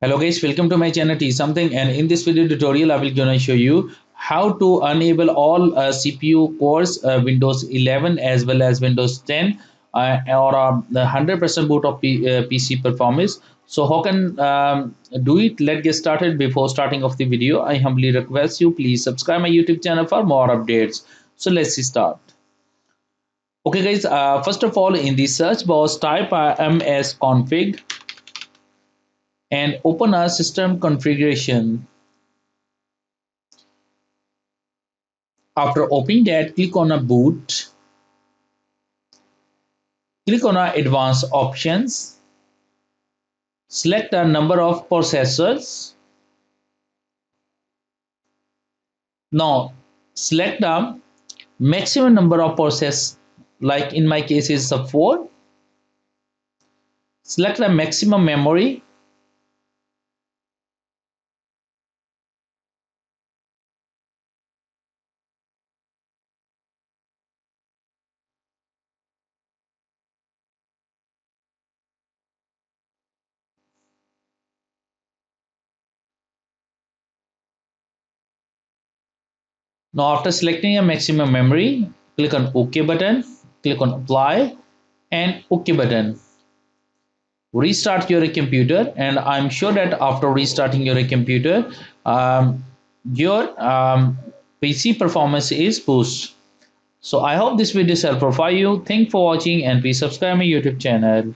Hello guys, welcome to my channel T something, and in this video tutorial I will gonna show you how to enable all CPU cores Windows 11 as well as Windows 10 or the 100% boot of PC performance. So how can do it? Let's get started. Before starting of the video, I humbly request you please subscribe my YouTube channel for more updates. So let's start. Okay guys, first of all in the search box type msconfig and open a system configuration. After opening that, click on a boot, click on a advanced options, select a number of processors. Now select the maximum number of process, like in my case is a 4. Select the maximum memory. Now after selecting a maximum memory, click on OK button, click on apply and OK button. Restart your computer, and I'm sure that after restarting your computer, your PC performance is boost. So I hope this video is helpful for you. Thanks for watching and please subscribe my YouTube channel.